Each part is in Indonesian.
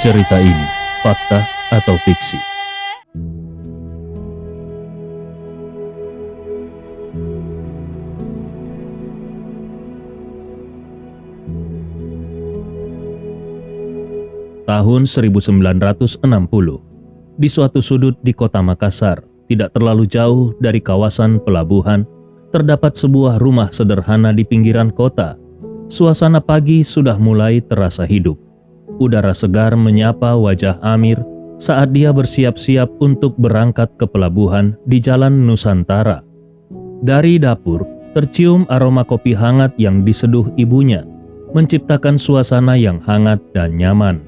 Cerita ini fakta atau fiksi? Tahun 1960, di suatu sudut di kota Makassar, tidak terlalu jauh dari kawasan pelabuhan, terdapat sebuah rumah sederhana di pinggiran kota. Suasana pagi sudah mulai terasa hidup. Udara segar menyapa wajah Amir saat dia bersiap-siap untuk berangkat ke pelabuhan di Jalan Nusantara. Dari dapur, tercium aroma kopi hangat yang diseduh ibunya, menciptakan suasana yang hangat dan nyaman.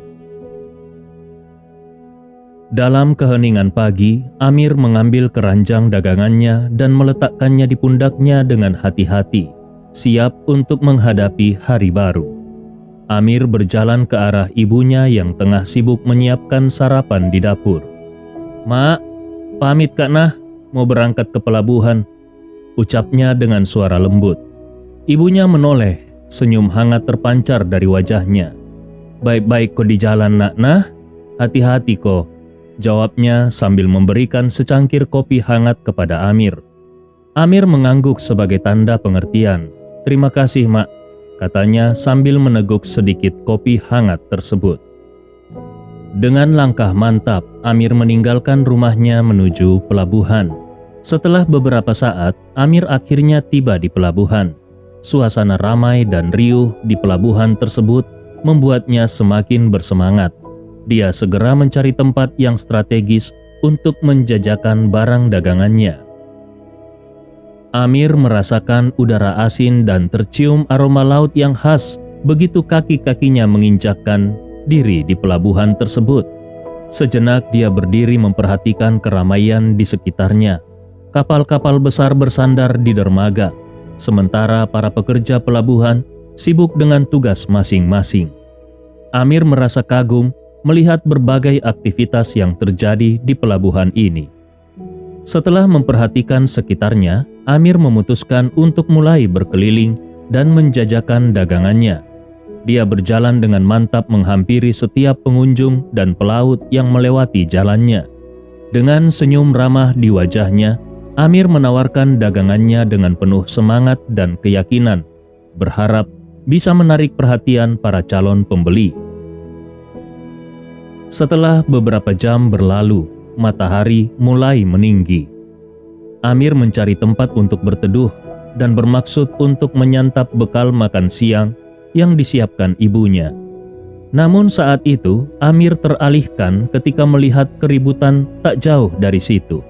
Dalam keheningan pagi, Amir mengambil keranjang dagangannya dan meletakkannya di pundaknya dengan hati-hati, siap untuk menghadapi hari baru. Amir berjalan ke arah ibunya yang tengah sibuk menyiapkan sarapan di dapur. "Mak, pamit Kak Nah, mau berangkat ke pelabuhan," ucapnya dengan suara lembut. Ibunya menoleh, senyum hangat terpancar dari wajahnya. "Baik-baik kok di jalan Nak Nah, hati-hati kok," jawabnya sambil memberikan secangkir kopi hangat kepada Amir. Amir mengangguk sebagai tanda pengertian. "Terima kasih, Mak," katanya sambil meneguk sedikit kopi hangat tersebut. Dengan langkah mantap, Amir meninggalkan rumahnya menuju pelabuhan. Setelah beberapa saat, Amir akhirnya tiba di pelabuhan. Suasana ramai dan riuh di pelabuhan tersebut membuatnya semakin bersemangat. Dia segera mencari tempat yang strategis untuk menjajakan barang dagangannya. Amir merasakan udara asin dan tercium aroma laut yang khas begitu kaki-kakinya menginjakkan diri di pelabuhan tersebut. Sejenak dia berdiri memperhatikan keramaian di sekitarnya. Kapal-kapal besar bersandar di dermaga, sementara para pekerja pelabuhan sibuk dengan tugas masing-masing. Amir merasa kagum melihat berbagai aktivitas yang terjadi di pelabuhan ini. Setelah memperhatikan sekitarnya, Amir memutuskan untuk mulai berkeliling dan menjajakan dagangannya. Dia berjalan dengan mantap menghampiri setiap pengunjung dan pelaut yang melewati jalannya. Dengan senyum ramah di wajahnya, Amir menawarkan dagangannya dengan penuh semangat dan keyakinan, berharap bisa menarik perhatian para calon pembeli. Setelah beberapa jam berlalu, matahari mulai meninggi. Amir mencari tempat untuk berteduh dan bermaksud untuk menyantap bekal makan siang yang disiapkan ibunya. Namun saat itu, Amir teralihkan ketika melihat keributan tak jauh dari situ.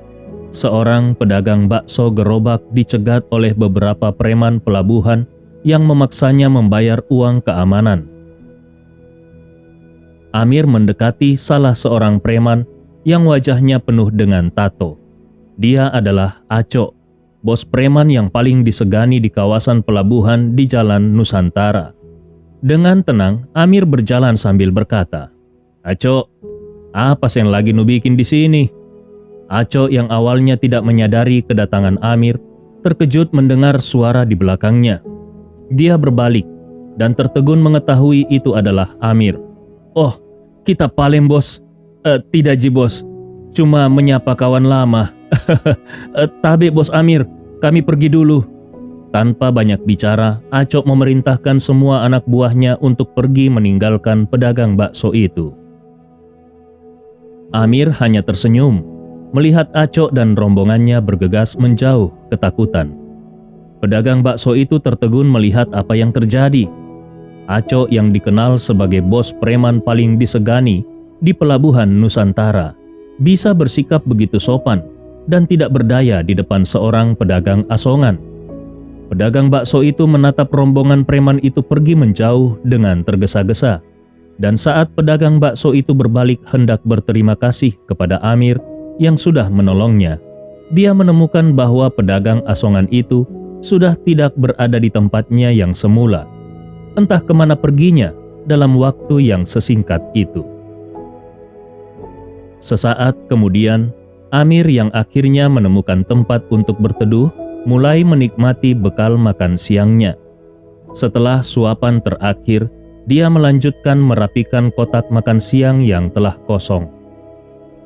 Seorang pedagang bakso gerobak dicegat oleh beberapa preman pelabuhan yang memaksanya membayar uang keamanan. Amir mendekati salah seorang preman yang wajahnya penuh dengan tato. Dia adalah Acok, bos preman yang paling disegani di kawasan pelabuhan di Jalan Nusantara. Dengan tenang, Amir berjalan sambil berkata, "Acok, apa yang lagi nu bikin di sini?" Acok yang awalnya tidak menyadari kedatangan Amir, terkejut mendengar suara di belakangnya. Dia berbalik dan tertegun mengetahui itu adalah Amir. "Oh, kita palem bos." Tidak ji bos, cuma menyapa kawan lama." "Tabe bos Amir, kami pergi dulu." Tanpa banyak bicara, Acok memerintahkan semua anak buahnya untuk pergi meninggalkan pedagang bakso itu. Amir hanya tersenyum melihat Acok dan rombongannya bergegas menjauh ketakutan. Pedagang bakso itu tertegun melihat apa yang terjadi. Acok yang dikenal sebagai bos preman paling disegani di pelabuhan Nusantara bisa bersikap begitu sopan dan tidak berdaya di depan seorang pedagang asongan. Pedagang bakso itu menatap rombongan preman itu pergi menjauh dengan tergesa-gesa, dan saat pedagang bakso itu berbalik hendak berterima kasih kepada Amir yang sudah menolongnya, dia menemukan bahwa pedagang asongan itu sudah tidak berada di tempatnya yang semula. Entah kemana perginya dalam waktu yang sesingkat itu. Sesaat kemudian, Amir yang akhirnya menemukan tempat untuk berteduh mulai menikmati bekal makan siangnya. Setelah suapan terakhir, dia melanjutkan merapikan kotak makan siang yang telah kosong.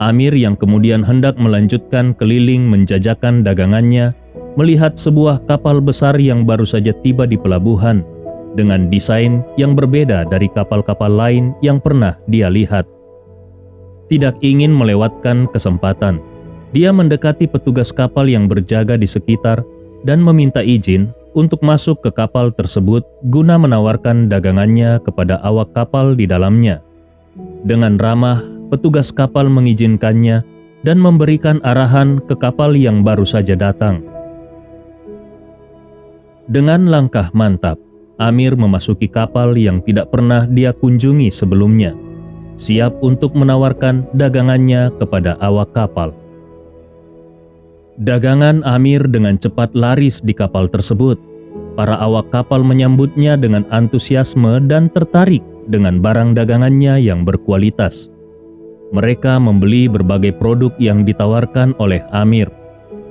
Amir yang kemudian hendak melanjutkan keliling menjajakan dagangannya, melihat sebuah kapal besar yang baru saja tiba di pelabuhan, dengan desain yang berbeda dari kapal-kapal lain yang pernah dia lihat. Tidak ingin melewatkan kesempatan, dia mendekati petugas kapal yang berjaga di sekitar dan meminta izin untuk masuk ke kapal tersebut guna menawarkan dagangannya kepada awak kapal di dalamnya. Dengan ramah, petugas kapal mengizinkannya dan memberikan arahan ke kapal yang baru saja datang. Dengan langkah mantap, Amir memasuki kapal yang tidak pernah dia kunjungi sebelumnya, siap untuk menawarkan dagangannya kepada awak kapal. Dagangan Amir dengan cepat laris di kapal tersebut. Para awak kapal menyambutnya dengan antusiasme dan tertarik dengan barang dagangannya yang berkualitas. Mereka membeli berbagai produk yang ditawarkan oleh Amir,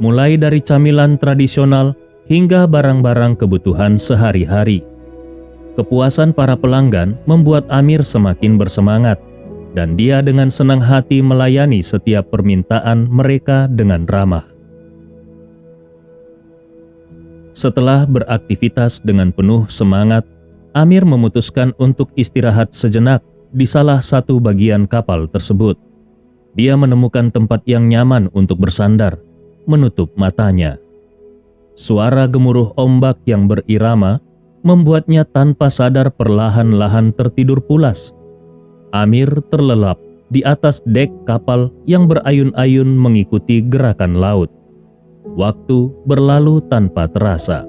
mulai dari camilan tradisional hingga barang-barang kebutuhan sehari-hari. Kepuasan para pelanggan membuat Amir semakin bersemangat, dan dia dengan senang hati melayani setiap permintaan mereka dengan ramah. Setelah beraktivitas dengan penuh semangat, Amir memutuskan untuk istirahat sejenak di salah satu bagian kapal tersebut. Dia menemukan tempat yang nyaman untuk bersandar, menutup matanya. Suara gemuruh ombak yang berirama membuatnya tanpa sadar perlahan-lahan tertidur pulas. Amir terlelap di atas dek kapal yang berayun-ayun mengikuti gerakan laut. Waktu berlalu tanpa terasa.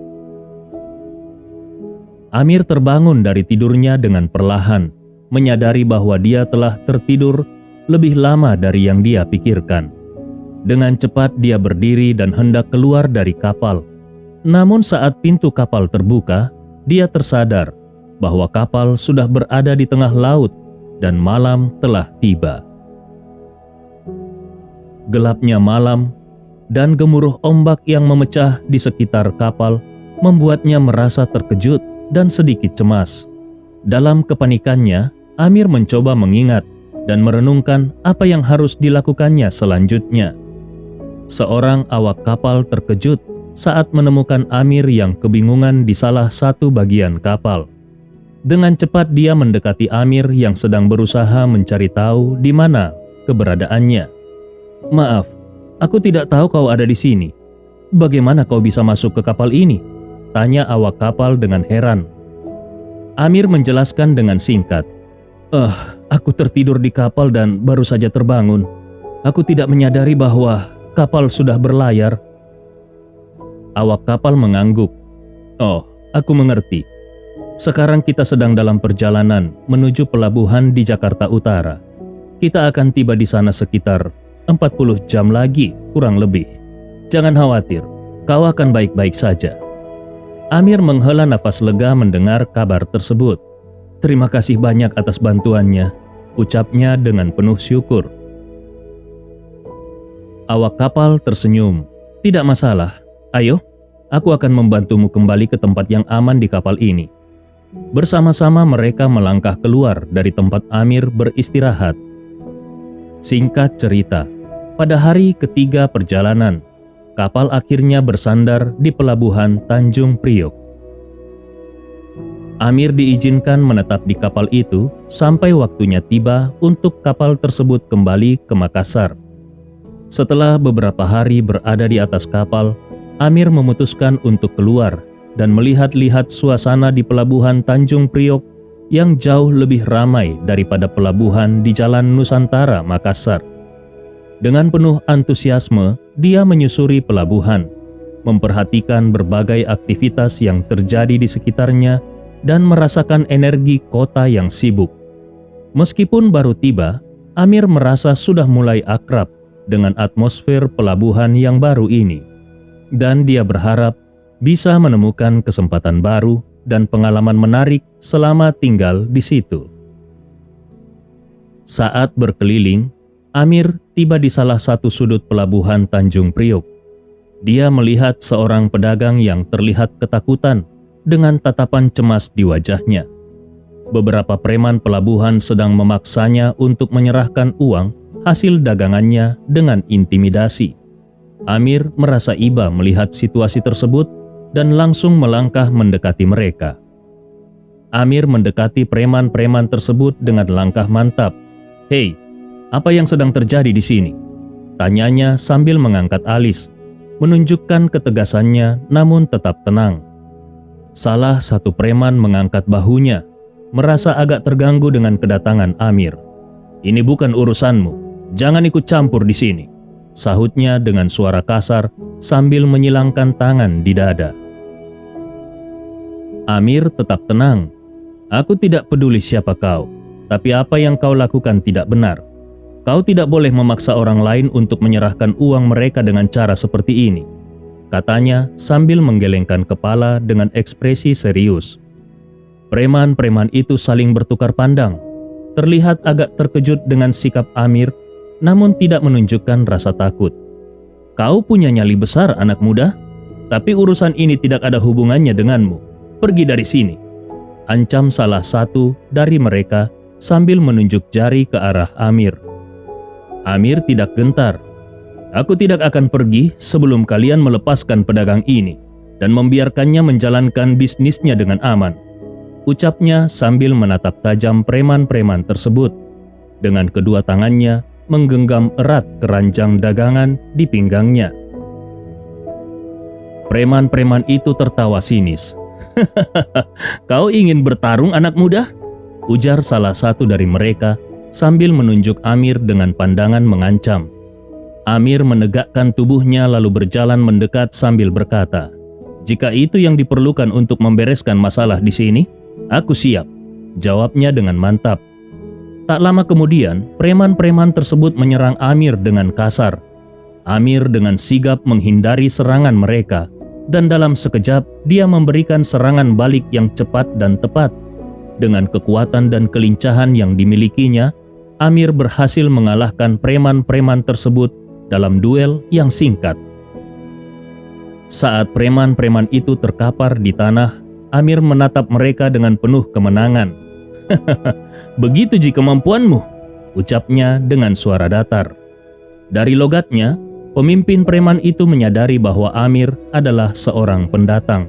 Amir terbangun dari tidurnya dengan perlahan, menyadari bahwa dia telah tertidur lebih lama dari yang dia pikirkan. Dengan cepat dia berdiri dan hendak keluar dari kapal. Namun saat pintu kapal terbuka, dia tersadar bahwa kapal sudah berada di tengah laut dan malam telah tiba. Gelapnya malam dan gemuruh ombak yang memecah di sekitar kapal membuatnya merasa terkejut dan sedikit cemas. Dalam kepanikannya, Amir mencoba mengingat dan merenungkan apa yang harus dilakukannya selanjutnya. Seorang awak kapal terkejut saat menemukan Amir yang kebingungan di salah satu bagian kapal. Dengan cepat dia mendekati Amir yang sedang berusaha mencari tahu di mana keberadaannya. "Maaf, aku tidak tahu kau ada di sini. Bagaimana kau bisa masuk ke kapal ini?" tanya awak kapal dengan heran. Amir menjelaskan dengan singkat, Aku tertidur di kapal dan baru saja terbangun. Aku tidak menyadari bahwa kapal sudah berlayar." Awak kapal mengangguk. "Oh, aku mengerti. Sekarang kita sedang dalam perjalanan menuju pelabuhan di Jakarta Utara. Kita akan tiba di sana sekitar 40 jam lagi, kurang lebih. Jangan khawatir, kau akan baik-baik saja." Amir menghela nafas lega mendengar kabar tersebut. "Terima kasih banyak atas bantuannya," ucapnya dengan penuh syukur. Awak kapal tersenyum. "Tidak masalah. Ayo, aku akan membantumu kembali ke tempat yang aman di kapal ini." Bersama-sama mereka melangkah keluar dari tempat Amir beristirahat. Singkat cerita, pada hari ketiga perjalanan, kapal akhirnya bersandar di pelabuhan Tanjung Priok. Amir diizinkan menetap di kapal itu sampai waktunya tiba untuk kapal tersebut kembali ke Makassar. Setelah beberapa hari berada di atas kapal, Amir memutuskan untuk keluar dan melihat-lihat suasana di pelabuhan Tanjung Priok yang jauh lebih ramai daripada pelabuhan di Jalan Nusantara, Makassar. Dengan penuh antusiasme, dia menyusuri pelabuhan, memperhatikan berbagai aktivitas yang terjadi di sekitarnya, dan merasakan energi kota yang sibuk. Meskipun baru tiba, Amir merasa sudah mulai akrab dengan atmosfer pelabuhan yang baru ini, dan dia berharap bisa menemukan kesempatan baru dan pengalaman menarik selama tinggal di situ. Saat berkeliling, Amir tiba di salah satu sudut pelabuhan Tanjung Priok. Dia melihat seorang pedagang yang terlihat ketakutan dengan tatapan cemas di wajahnya. Beberapa preman pelabuhan sedang memaksanya untuk menyerahkan uang hasil dagangannya dengan intimidasi. Amir merasa iba melihat situasi tersebut dan langsung melangkah mendekati mereka. Amir mendekati preman-preman tersebut dengan langkah mantap. "Hei, apa yang sedang terjadi di sini?" tanyanya sambil mengangkat alis, menunjukkan ketegasannya namun tetap tenang. Salah satu preman mengangkat bahunya, merasa agak terganggu dengan kedatangan Amir. "Ini bukan urusanmu, jangan ikut campur di sini," sahutnya dengan suara kasar sambil menyilangkan tangan di dada. Amir tetap tenang. "Aku tidak peduli siapa kau, tapi apa yang kau lakukan tidak benar. Kau tidak boleh memaksa orang lain untuk menyerahkan uang mereka dengan cara seperti ini," katanya sambil menggelengkan kepala dengan ekspresi serius. Preman-preman itu saling bertukar pandang, terlihat agak terkejut dengan sikap Amir, namun tidak menunjukkan rasa takut. "Kau punya nyali besar, anak muda, tapi urusan ini tidak ada hubungannya denganmu. Pergi dari sini," ancam salah satu dari mereka sambil menunjuk jari ke arah Amir. Amir tidak gentar. "Aku tidak akan pergi sebelum kalian melepaskan pedagang ini dan membiarkannya menjalankan bisnisnya dengan aman," ucapnya sambil menatap tajam preman-preman tersebut. Dengan kedua tangannya menggenggam erat keranjang dagangan di pinggangnya. Preman-preman itu tertawa sinis. "Kau ingin bertarung, anak muda?" ujar salah satu dari mereka sambil menunjuk Amir dengan pandangan mengancam. Amir menegakkan tubuhnya lalu berjalan mendekat sambil berkata, "Jika itu yang diperlukan untuk membereskan masalah di sini, aku siap," jawabnya dengan mantap. Tak lama kemudian, preman-preman tersebut menyerang Amir dengan kasar. Amir dengan sigap menghindari serangan mereka, dan dalam sekejap dia memberikan serangan balik yang cepat dan tepat. Dengan kekuatan dan kelincahan yang dimilikinya, Amir berhasil mengalahkan preman-preman tersebut dalam duel yang singkat. Saat preman-preman itu terkapar di tanah, Amir menatap mereka dengan penuh kemenangan. "Begitu ji kemampuanmu," ucapnya dengan suara datar. Dari logatnya, pemimpin preman itu menyadari bahwa Amir adalah seorang pendatang.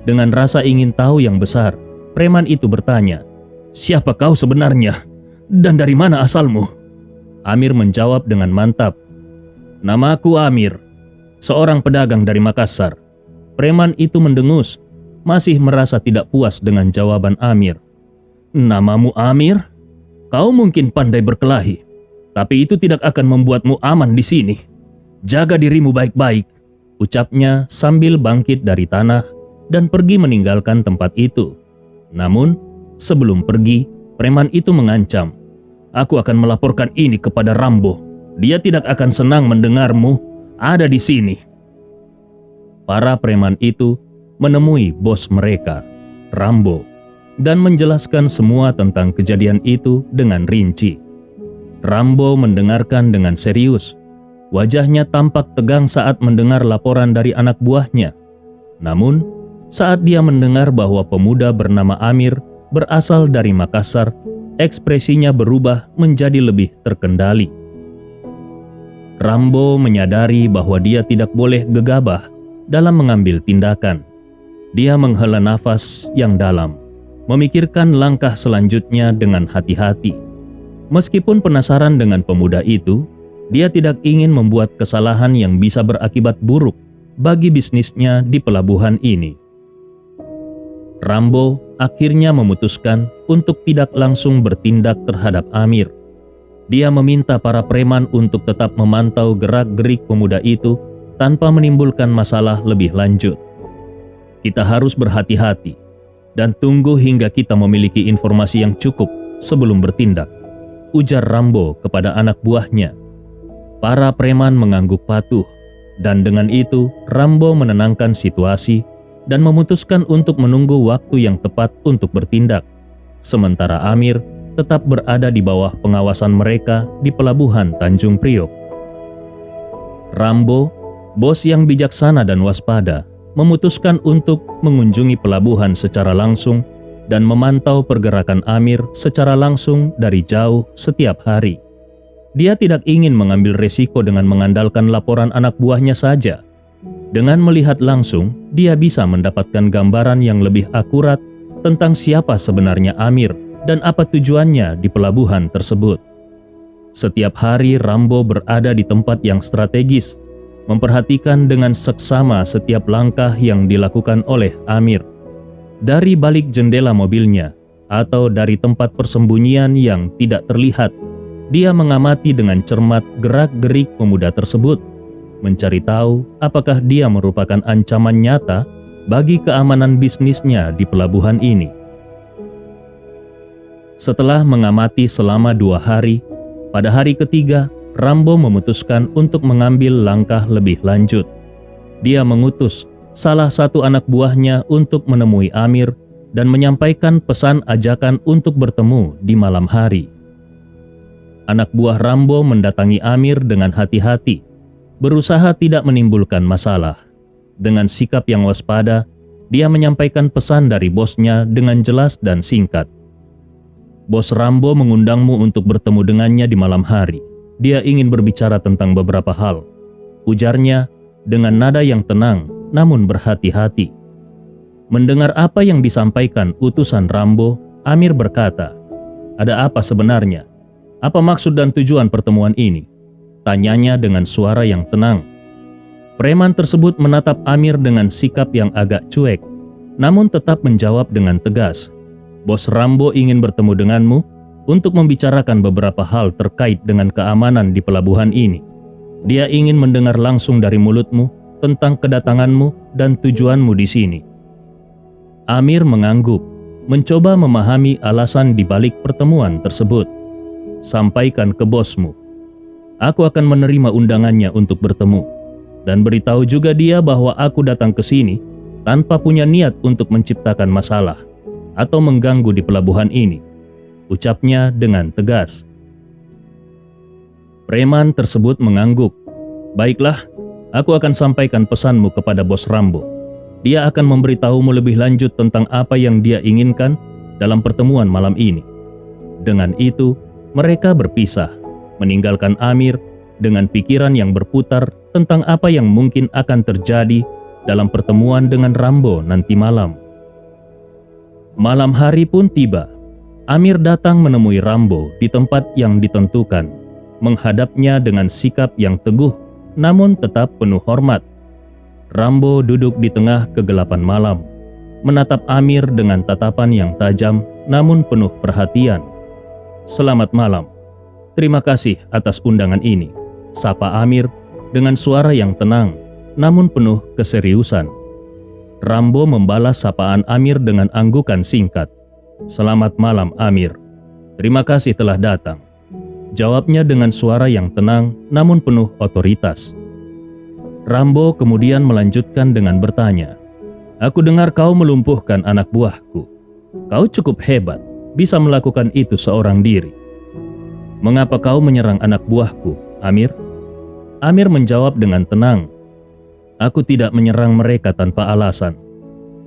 Dengan rasa ingin tahu yang besar, preman itu bertanya, "Siapa kau sebenarnya? Dan dari mana asalmu?" Amir menjawab dengan mantap, "Namaku Amir, seorang pedagang dari Makassar." Preman itu mendengus, masih merasa tidak puas dengan jawaban Amir. "Namamu Amir? Kau mungkin pandai berkelahi, tapi itu tidak akan membuatmu aman di sini. Jaga dirimu baik-baik," ucapnya sambil bangkit dari tanah dan pergi meninggalkan tempat itu. Namun, sebelum pergi, preman itu mengancam, "Aku akan melaporkan ini kepada Rambo. Dia tidak akan senang mendengarmu ada di sini." Para preman itu menemui bos mereka, Rambo, dan menjelaskan semua tentang kejadian itu dengan rinci. Rambo mendengarkan dengan serius. Wajahnya tampak tegang saat mendengar laporan dari anak buahnya. Namun, saat dia mendengar bahwa pemuda bernama Amir berasal dari Makassar, ekspresinya berubah menjadi lebih terkendali. Rambo menyadari bahwa dia tidak boleh gegabah dalam mengambil tindakan. Dia menghela nafas yang dalam, memikirkan langkah selanjutnya dengan hati-hati. Meskipun penasaran dengan pemuda itu, dia tidak ingin membuat kesalahan yang bisa berakibat buruk bagi bisnisnya di pelabuhan ini. Rambo akhirnya memutuskan untuk tidak langsung bertindak terhadap Amir. Dia meminta para preman untuk tetap memantau gerak-gerik pemuda itu tanpa menimbulkan masalah lebih lanjut. "Kita harus berhati-hati dan tunggu hingga kita memiliki informasi yang cukup sebelum bertindak," ujar Rambo kepada anak buahnya. Para preman mengangguk patuh, dan dengan itu Rambo menenangkan situasi dan memutuskan untuk menunggu waktu yang tepat untuk bertindak. Sementara Amir tetap berada di bawah pengawasan mereka di pelabuhan Tanjung Priok. Rambo, bos yang bijaksana dan waspada, memutuskan untuk mengunjungi pelabuhan secara langsung dan memantau pergerakan Amir secara langsung dari jauh setiap hari. Dia tidak ingin mengambil resiko dengan mengandalkan laporan anak buahnya saja. Dengan melihat langsung, dia bisa mendapatkan gambaran yang lebih akurat tentang siapa sebenarnya Amir dan apa tujuannya di pelabuhan tersebut. Setiap hari Rambo berada di tempat yang strategis, memperhatikan dengan seksama setiap langkah yang dilakukan oleh Amir. Dari balik jendela mobilnya atau dari tempat persembunyian yang tidak terlihat, dia mengamati dengan cermat gerak-gerik pemuda tersebut, mencari tahu apakah dia merupakan ancaman nyata bagi keamanan bisnisnya di pelabuhan ini. Setelah mengamati selama 2 hari, pada hari ketiga, Rambo memutuskan untuk mengambil langkah lebih lanjut. Dia mengutus salah satu anak buahnya untuk menemui Amir dan menyampaikan pesan ajakan untuk bertemu di malam hari. Anak buah Rambo mendatangi Amir dengan hati-hati, berusaha tidak menimbulkan masalah. Dengan sikap yang waspada, dia menyampaikan pesan dari bosnya dengan jelas dan singkat. Bos Rambo mengundangmu untuk bertemu dengannya di malam hari. Dia ingin berbicara tentang beberapa hal, ujarnya dengan nada yang tenang namun berhati-hati. Mendengar apa yang disampaikan utusan Rambo, Amir berkata, "Ada apa sebenarnya? Apa maksud dan tujuan pertemuan ini?" Tanyanya dengan suara yang tenang. Preman tersebut menatap Amir dengan sikap yang agak cuek, namun tetap menjawab dengan tegas, "Bos Rambo ingin bertemu denganmu untuk membicarakan beberapa hal terkait dengan keamanan di pelabuhan ini. Dia ingin mendengar langsung dari mulutmu tentang kedatanganmu dan tujuanmu di sini." Amir mengangguk, mencoba memahami alasan di balik pertemuan tersebut. "Sampaikan ke bosmu. Aku akan menerima undangannya untuk bertemu. Dan beritahu juga dia bahwa aku datang ke sini tanpa punya niat untuk menciptakan masalah atau mengganggu di pelabuhan ini," ucapnya dengan tegas. Preman tersebut mengangguk. "Baiklah, aku akan sampaikan pesanmu kepada bos Rambo. Dia akan memberitahumu lebih lanjut tentang apa yang dia inginkan dalam pertemuan malam ini." Dengan itu, mereka berpisah, meninggalkan Amir dengan pikiran yang berputar tentang apa yang mungkin akan terjadi dalam pertemuan dengan Rambo nanti malam. Malam hari pun tiba. Amir datang menemui Rambo di tempat yang ditentukan, menghadapnya dengan sikap yang teguh namun tetap penuh hormat. Rambo duduk di tengah kegelapan malam, menatap Amir dengan tatapan yang tajam namun penuh perhatian. "Selamat malam. Terima kasih atas undangan ini," sapa Amir dengan suara yang tenang namun penuh keseriusan. Rambo membalas sapaan Amir dengan anggukan singkat. "Selamat malam, Amir. Terima kasih telah datang," jawabnya dengan suara yang tenang namun penuh otoritas. Rambo kemudian melanjutkan dengan bertanya, "Aku dengar kau melumpuhkan anak buahku. Kau cukup hebat, bisa melakukan itu seorang diri. Mengapa kau menyerang anak buahku, Amir?" Amir menjawab dengan tenang, "Aku tidak menyerang mereka tanpa alasan.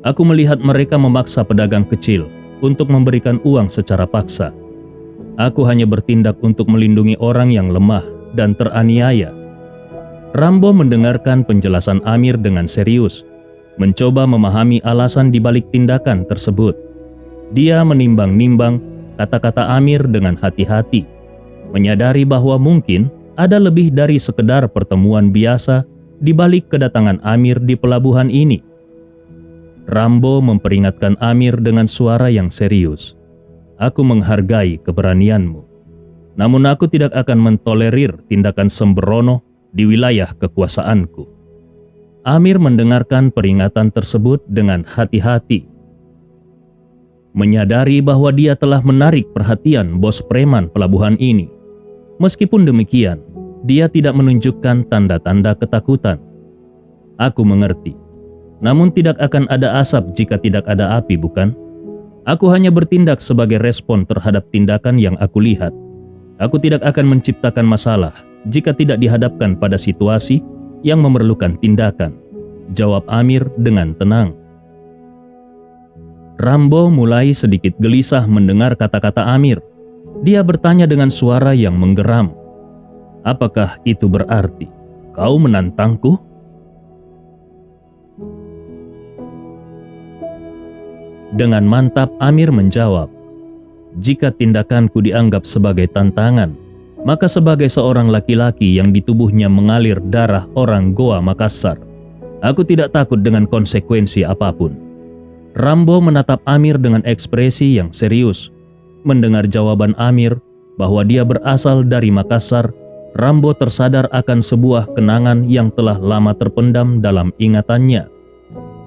Aku melihat mereka memaksa pedagang kecil untuk memberikan uang secara paksa. Aku hanya bertindak untuk melindungi orang yang lemah dan teraniaya." Rambo mendengarkan penjelasan Amir dengan serius, mencoba memahami alasan di balik tindakan tersebut. Dia menimbang-nimbang kata-kata Amir dengan hati-hati, menyadari bahwa mungkin ada lebih dari sekedar pertemuan biasa di balik kedatangan Amir di pelabuhan ini. Rambo memperingatkan Amir dengan suara yang serius, "Aku menghargai keberanianmu. Namun aku tidak akan mentolerir tindakan sembrono di wilayah kekuasaanku." Amir mendengarkan peringatan tersebut dengan hati-hati. Menyadari bahwa dia telah menarik perhatian bos preman pelabuhan ini. Meskipun demikian, dia tidak menunjukkan tanda-tanda ketakutan. "Aku mengerti. Namun tidak akan ada asap jika tidak ada api, bukan? Aku hanya bertindak sebagai respon terhadap tindakan yang aku lihat. Aku tidak akan menciptakan masalah jika tidak dihadapkan pada situasi yang memerlukan tindakan," jawab Amir dengan tenang. Rambo mulai sedikit gelisah mendengar kata-kata Amir. Dia bertanya dengan suara yang menggeram, "Apakah itu berarti kau menantangku?" Dengan mantap Amir menjawab, "Jika tindakanku dianggap sebagai tantangan, maka sebagai seorang laki-laki yang di tubuhnya mengalir darah orang Goa Makassar, aku tidak takut dengan konsekuensi apapun." Rambo menatap Amir dengan ekspresi yang serius. Mendengar jawaban Amir bahwa dia berasal dari Makassar, Rambo tersadar akan sebuah kenangan yang telah lama terpendam dalam ingatannya.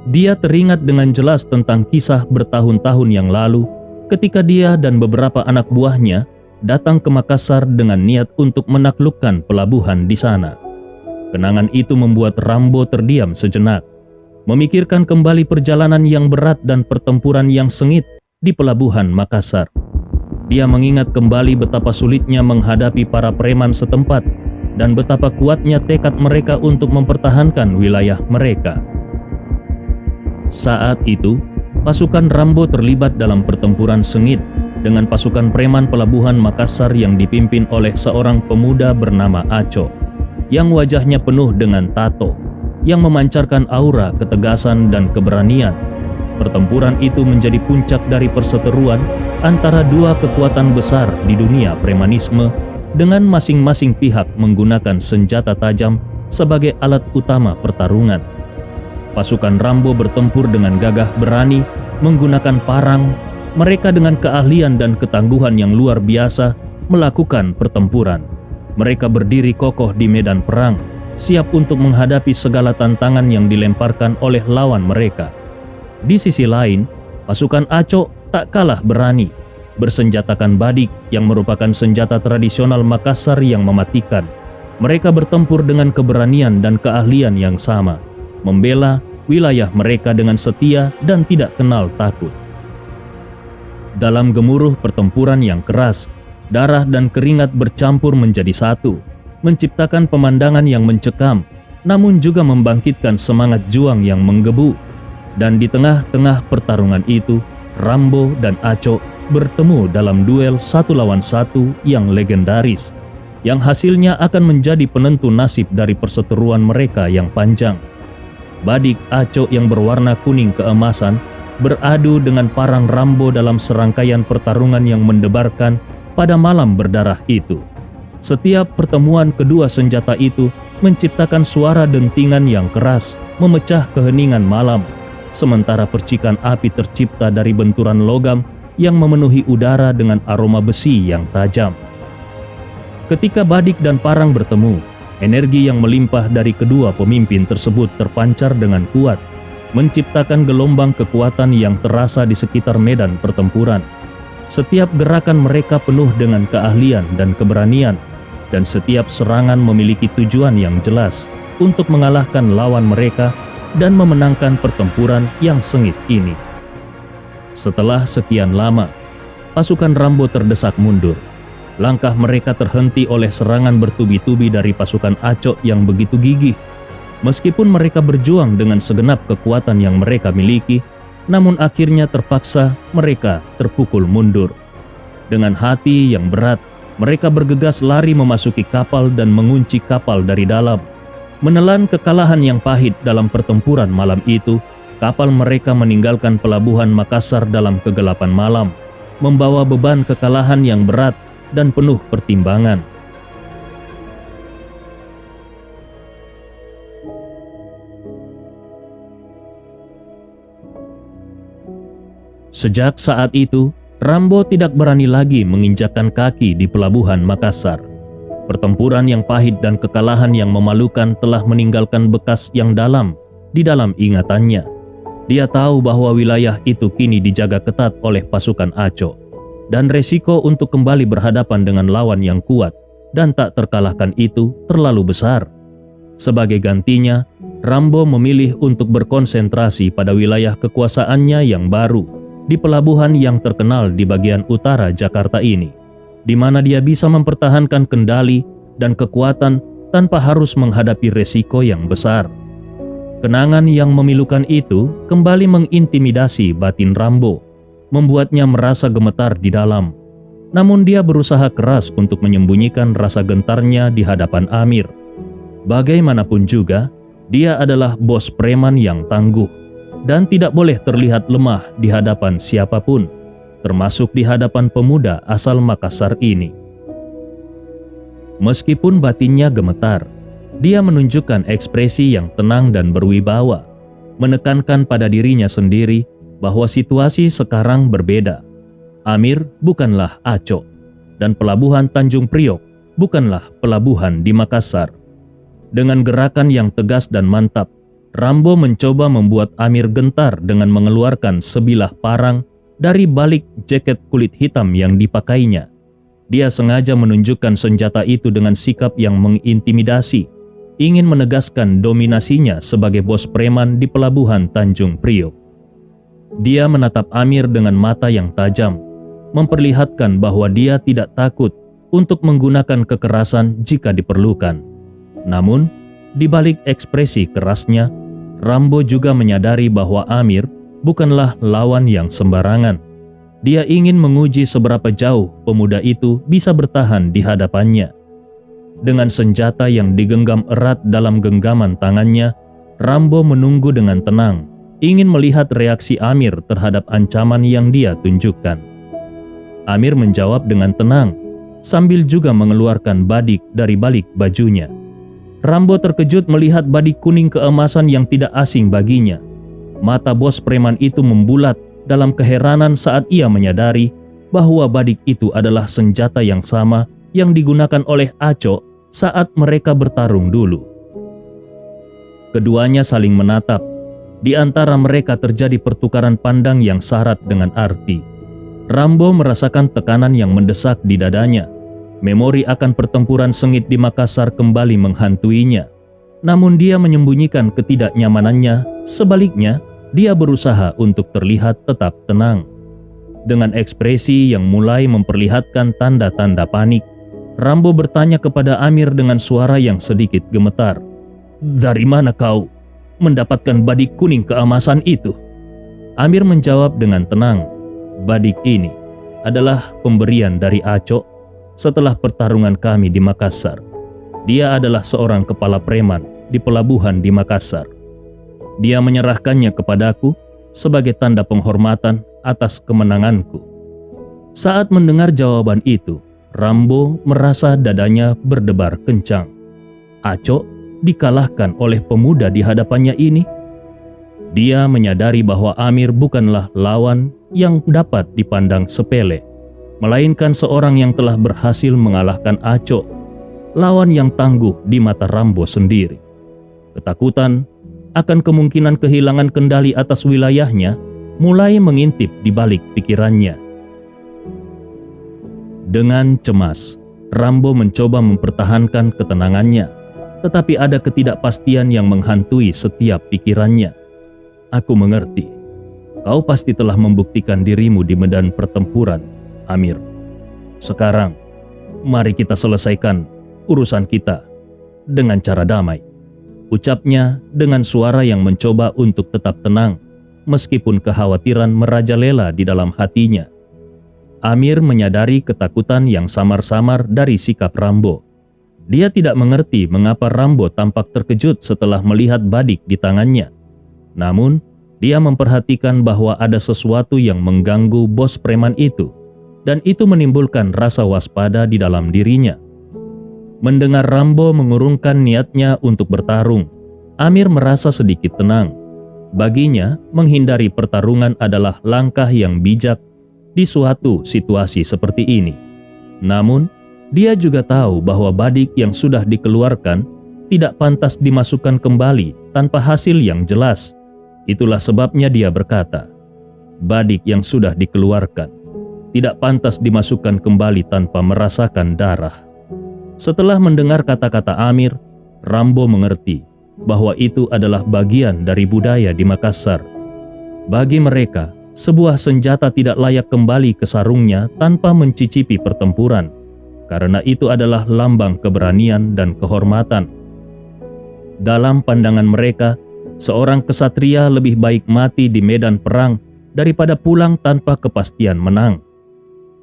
Dia teringat dengan jelas tentang kisah bertahun-tahun yang lalu ketika dia dan beberapa anak buahnya datang ke Makassar dengan niat untuk menaklukkan pelabuhan di sana. Kenangan itu membuat Rambo terdiam sejenak, memikirkan kembali perjalanan yang berat dan pertempuran yang sengit di pelabuhan Makassar. Dia mengingat kembali betapa sulitnya menghadapi para preman setempat dan betapa kuatnya tekad mereka untuk mempertahankan wilayah mereka. Saat itu, pasukan Rambo terlibat dalam pertempuran sengit dengan pasukan preman pelabuhan Makassar yang dipimpin oleh seorang pemuda bernama Aco, yang wajahnya penuh dengan tato, yang memancarkan aura ketegasan dan keberanian. Pertempuran itu menjadi puncak dari perseteruan antara dua kekuatan besar di dunia premanisme, dengan masing-masing pihak menggunakan senjata tajam sebagai alat utama pertarungan. Pasukan Rambo bertempur dengan gagah berani menggunakan parang. Mereka dengan keahlian dan ketangguhan yang luar biasa melakukan pertempuran. Mereka berdiri kokoh di medan perang, siap untuk menghadapi segala tantangan yang dilemparkan oleh lawan mereka. Di sisi lain, pasukan Aco tak kalah berani, bersenjatakan badik yang merupakan senjata tradisional Makassar yang mematikan. Mereka bertempur dengan keberanian dan keahlian yang sama, membela wilayah mereka dengan setia dan tidak kenal takut. Dalam gemuruh pertempuran yang keras, darah dan keringat bercampur menjadi satu, menciptakan pemandangan yang mencekam, namun juga membangkitkan semangat juang yang menggebu. Dan di tengah-tengah pertarungan itu, Rambo dan Aco bertemu dalam duel 1 lawan 1 yang legendaris, yang hasilnya akan menjadi penentu nasib dari perseteruan mereka yang panjang. Badik Aco yang berwarna kuning keemasan beradu dengan parang Rambo dalam serangkaian pertarungan yang mendebarkan pada malam berdarah itu. Setiap pertemuan kedua senjata itu menciptakan suara dentingan yang keras, memecah keheningan malam, sementara percikan api tercipta dari benturan logam yang memenuhi udara dengan aroma besi yang tajam. Ketika badik dan parang bertemu, energi yang melimpah dari kedua pemimpin tersebut terpancar dengan kuat, menciptakan gelombang kekuatan yang terasa di sekitar medan pertempuran. Setiap gerakan mereka penuh dengan keahlian dan keberanian, dan setiap serangan memiliki tujuan yang jelas untuk mengalahkan lawan mereka dan memenangkan pertempuran yang sengit ini. Setelah sekian lama, pasukan Rambo terdesak mundur. Langkah mereka terhenti oleh serangan bertubi-tubi dari pasukan Aco yang begitu gigih. Meskipun mereka berjuang dengan segenap kekuatan yang mereka miliki, namun akhirnya terpaksa mereka terpukul mundur. Dengan hati yang berat, mereka bergegas lari memasuki kapal dan mengunci kapal dari dalam. Menelan kekalahan yang pahit dalam pertempuran malam itu, kapal mereka meninggalkan pelabuhan Makassar dalam kegelapan malam, membawa beban kekalahan yang berat dan penuh pertimbangan. Sejak saat itu, Rambo tidak berani lagi menginjakkan kaki di pelabuhan Makassar. Pertempuran yang pahit dan kekalahan yang memalukan telah meninggalkan bekas yang dalam di dalam ingatannya. Dia tahu bahwa wilayah itu kini dijaga ketat oleh pasukan Aco, dan resiko untuk kembali berhadapan dengan lawan yang kuat dan tak terkalahkan itu terlalu besar. Sebagai gantinya, Rambo memilih untuk berkonsentrasi pada wilayah kekuasaannya yang baru, di pelabuhan yang terkenal di bagian utara Jakarta ini, di mana dia bisa mempertahankan kendali dan kekuatan tanpa harus menghadapi resiko yang besar. Kenangan yang memilukan itu kembali mengintimidasi batin Rambo. membuatnya merasa gemetar di dalam. Namun dia berusaha keras untuk menyembunyikan rasa gentarnya di hadapan Amir. Bagaimanapun juga, dia adalah bos preman yang tangguh dan tidak boleh terlihat lemah di hadapan siapapun, termasuk di hadapan pemuda asal Makassar ini. Meskipun batinnya gemetar, dia menunjukkan ekspresi yang tenang dan berwibawa, menekankan pada dirinya sendiri bahwa situasi sekarang berbeda. Amir bukanlah Aco, dan pelabuhan Tanjung Priok bukanlah pelabuhan di Makassar. Dengan gerakan yang tegas dan mantap, Rambo mencoba membuat Amir gentar dengan mengeluarkan sebilah parang dari balik jaket kulit hitam yang dipakainya. Dia sengaja menunjukkan senjata itu dengan sikap yang mengintimidasi, ingin menegaskan dominasinya sebagai bos preman di pelabuhan Tanjung Priok. Dia menatap Amir dengan mata yang tajam, memperlihatkan bahwa dia tidak takut untuk menggunakan kekerasan jika diperlukan. Namun, di balik ekspresi kerasnya, Rambo juga menyadari bahwa Amir bukanlah lawan yang sembarangan. Dia ingin menguji seberapa jauh pemuda itu bisa bertahan di hadapannya. Dengan senjata yang digenggam erat dalam genggaman tangannya, Rambo menunggu dengan tenang, ingin melihat reaksi Amir terhadap ancaman yang dia tunjukkan. Amir menjawab dengan tenang, sambil juga mengeluarkan badik dari balik bajunya. Rambo terkejut melihat badik kuning keemasan yang tidak asing baginya. Mata bos preman itu membulat dalam keheranan saat ia menyadari bahwa badik itu adalah senjata yang sama yang digunakan oleh Aco saat mereka bertarung dulu. Keduanya saling menatap. Di antara mereka terjadi pertukaran pandang yang syarat dengan arti. Rambo merasakan tekanan yang mendesak di dadanya. Memori akan pertempuran sengit di Makassar kembali menghantuinya. Namun dia menyembunyikan ketidaknyamanannya, sebaliknya dia berusaha untuk terlihat tetap tenang. Dengan ekspresi yang mulai memperlihatkan tanda-tanda panik, Rambo bertanya kepada Amir dengan suara yang sedikit gemetar. "Dari mana kau mendapatkan badik kuning keemasan itu?" Amir menjawab dengan tenang, "Badik ini adalah pemberian dari Aco setelah pertarungan kami di Makassar. Dia adalah seorang kepala preman di pelabuhan di Makassar. Dia menyerahkannya kepadaku sebagai tanda penghormatan atas kemenanganku." Saat mendengar jawaban itu, Rambo merasa dadanya berdebar kencang. Aco dikalahkan oleh pemuda di hadapannya ini. Dia menyadari bahwa Amir bukanlah lawan yang dapat dipandang sepele, melainkan seorang yang telah berhasil mengalahkan Aco, lawan yang tangguh di mata Rambo sendiri. Ketakutan akan kemungkinan kehilangan kendali atas wilayahnya mulai mengintip di balik pikirannya. Dengan cemas, Rambo mencoba mempertahankan ketenangannya, tetapi ada ketidakpastian yang menghantui setiap pikirannya. "Aku mengerti. Kau pasti telah membuktikan dirimu di medan pertempuran, Amir. Sekarang, mari kita selesaikan urusan kita dengan cara damai," ucapnya dengan suara yang mencoba untuk tetap tenang, meskipun kekhawatiran merajalela di dalam hatinya. Amir menyadari ketakutan yang samar-samar dari sikap Rambo. Dia tidak mengerti mengapa Rambo tampak terkejut setelah melihat badik di tangannya. Namun, dia memperhatikan bahwa ada sesuatu yang mengganggu bos preman itu, dan itu menimbulkan rasa waspada di dalam dirinya. Mendengar Rambo mengurungkan niatnya untuk bertarung, Amir merasa sedikit tenang. Baginya, menghindari pertarungan adalah langkah yang bijak di suatu situasi seperti ini. Namun, dia juga tahu bahwa badik yang sudah dikeluarkan tidak pantas dimasukkan kembali tanpa hasil yang jelas. Itulah sebabnya dia berkata, "Badik yang sudah dikeluarkan tidak pantas dimasukkan kembali tanpa merasakan darah." Setelah mendengar kata-kata Amir, Rambo mengerti bahwa itu adalah bagian dari budaya di Makassar. Bagi mereka, sebuah senjata tidak layak kembali ke sarungnya tanpa mencicipi pertempuran, karena itu adalah lambang keberanian dan kehormatan. Dalam pandangan mereka, seorang kesatria lebih baik mati di medan perang daripada pulang tanpa kepastian menang.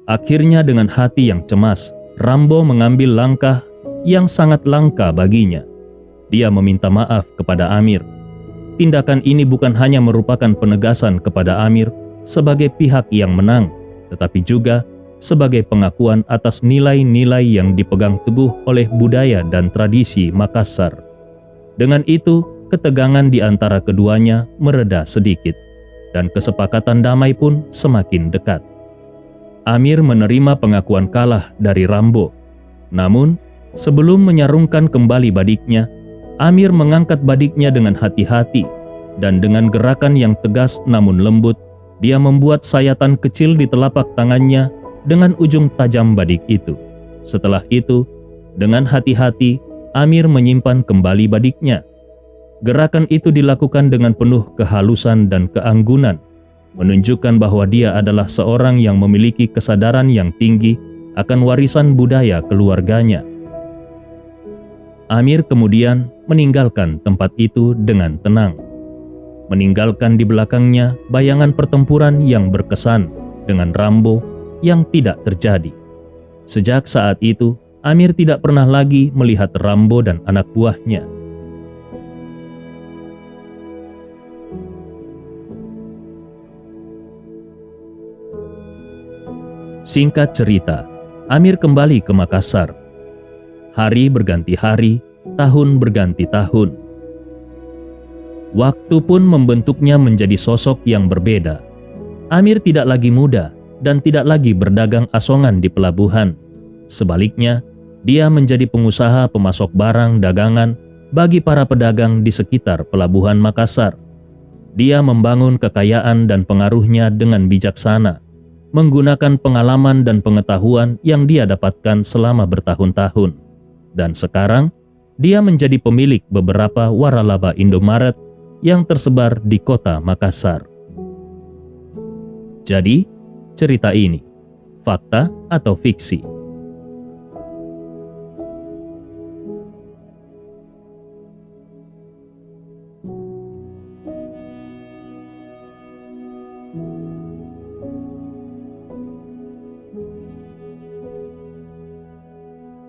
Akhirnya dengan hati yang cemas, Rambo mengambil langkah yang sangat langka baginya. Dia meminta maaf kepada Amir. Tindakan ini bukan hanya merupakan penegasan kepada Amir sebagai pihak yang menang, tetapi juga sebagai pengakuan atas nilai-nilai yang dipegang teguh oleh budaya dan tradisi Makassar. Dengan itu, ketegangan di antara keduanya mereda sedikit, dan kesepakatan damai pun semakin dekat. Amir menerima pengakuan kalah dari Rambo. Namun, sebelum menyarungkan kembali badiknya, Amir mengangkat badiknya dengan hati-hati, dan dengan gerakan yang tegas namun lembut, dia membuat sayatan kecil di telapak tangannya dengan ujung tajam badik itu. Setelah itu, dengan hati-hati, Amir menyimpan kembali badiknya. Gerakan itu dilakukan dengan penuh kehalusan dan keanggunan, menunjukkan bahwa dia adalah seorang yang memiliki kesadaran yang tinggi akan warisan budaya keluarganya. Amir kemudian meninggalkan tempat itu dengan tenang, meninggalkan di belakangnya bayangan pertempuran yang berkesan dengan Rambo yang tidak terjadi. Sejak saat itu, Amir tidak pernah lagi melihat Rambo dan anak buahnya. Singkat cerita, Amir kembali ke Makassar. Hari berganti hari, tahun berganti tahun. Waktu pun membentuknya menjadi sosok yang berbeda. Amir tidak lagi muda dan tidak lagi berdagang asongan di pelabuhan. Sebaliknya, dia menjadi pengusaha pemasok barang dagangan bagi para pedagang di sekitar pelabuhan Makassar. Dia membangun kekayaan dan pengaruhnya dengan bijaksana, menggunakan pengalaman dan pengetahuan yang dia dapatkan selama bertahun-tahun. Dan sekarang, dia menjadi pemilik beberapa waralaba Indomaret yang tersebar di kota Makassar. Jadi, cerita ini fakta atau fiksi?